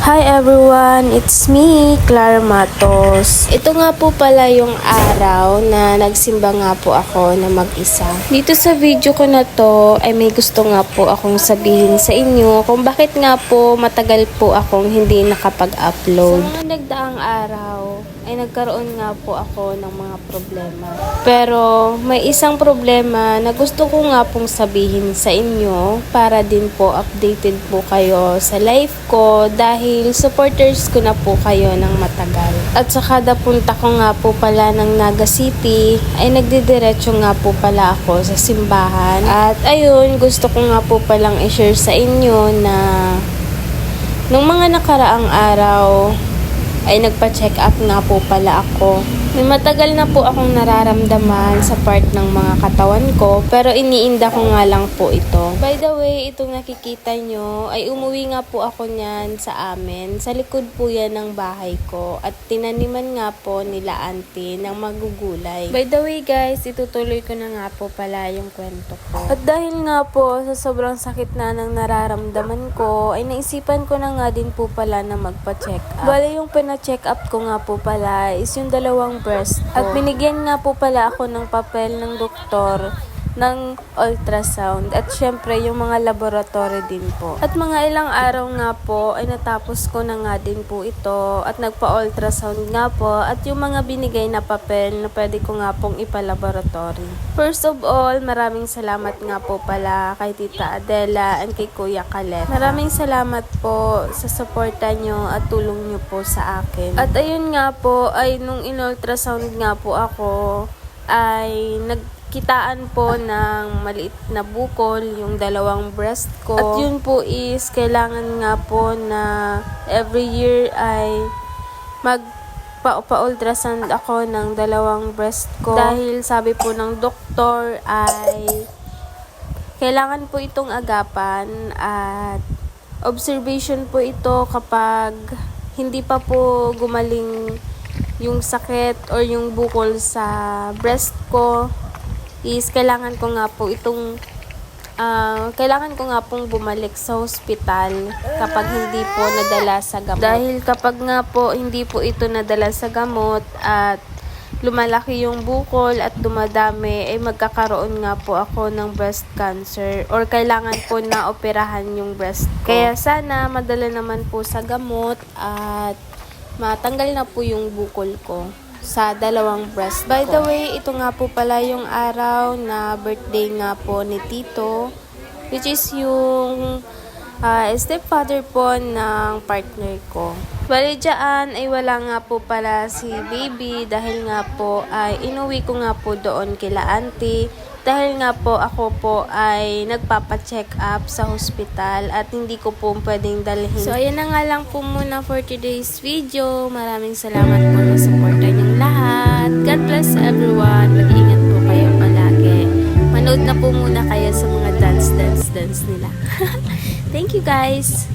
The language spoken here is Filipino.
Hi everyone! It's me, Clara Matos. Ito nga po pala yung araw na nagsimba nga po ako na mag-isa. Dito sa video ko na to ay may gusto nga po akong sabihin sa inyo kung bakit nga po matagal po akong hindi nakapag-upload. Sa mga nagdaang araw ay nagkaroon nga po ako ng mga problema. Pero may isang problema na gusto ko nga pong sabihin sa inyo para din po updated po kayo sa life ko dahil supporters ko na po kayo ng matagal. At sa kada punta ko nga po pala ng Naga City ay nagdidiretso nga po pala ako sa simbahan. At ayun, gusto ko nga po palang i-share sa inyo na nung mga nakaraang araw ay nagpa-check up nga po pala ako. May matagal na po akong nararamdaman sa part ng mga katawan ko, pero iniinda ko nga lang po ito. By the way, itong nakikita nyo, ay umuwi nga po ako niyan sa amin. Sa likod po yan ng bahay ko. At tinaniman nga po nila auntie ng magugulay. By the way guys, itutuloy ko na nga po pala yung kwento ko. At dahil nga po sa sobrang sakit na ng nararamdaman ko, ay naisipan ko na nga din po pala na magpa-check up. Bale yung pina-check up ko nga po pala is yung dalawang breast ko. At binigyan nga po pala ako ng papel ng doktor ng ultrasound at syempre yung mga laboratory din po. At mga ilang araw nga po ay natapos ko na nga din po ito at nagpa-ultrasound nga po at yung mga binigay na papel na pwede ko nga pong ipalaboratory. First of all, maraming salamat nga po pala kay Tita Adela and kay Kuya Kalet. Maraming salamat po sa suporta nyo at tulong nyo po sa akin. At ayun nga po ay nung in-ultrasound nga po ako ay nagkitaan po ng maliit na bukol yung dalawang breast ko. At yun po is kailangan nga po na every year ay magpa-ultrasound ako ng dalawang breast ko. Dahil sabi po ng doktor ay kailangan po itong agapan at observation po ito kapag hindi pa po gumaling yung sakit or yung bukol sa breast ko is kailangan ko nga po pong bumalik sa hospital kapag hindi po nadala sa gamot. Dahil kapag nga po hindi po ito nadala sa gamot at lumalaki yung bukol at dumadami ay magkakaroon nga po ako ng breast cancer or kailangan po na operahan yung breast ko. Kaya sana madala naman po sa gamot at matanggal na po yung bukol ko sa dalawang breast ko. By the way, ito nga po pala yung araw na birthday nga po ni Tito, which is yung stepfather po ng partner ko. Bali dyan ay wala nga po pala si baby dahil nga po ay inuwi ko nga po doon kila auntie. Dahil nga po ako po ay nagpapa-check up sa hospital at hindi ko po pwedeng dalhin. So ayan na nga lang po muna for today's video. Maraming salamat po sa supporter niyong lahat. God bless everyone. Mag-ingat po kayo palagi. Manood na po muna kayo sa mga dance nila. Thank you guys!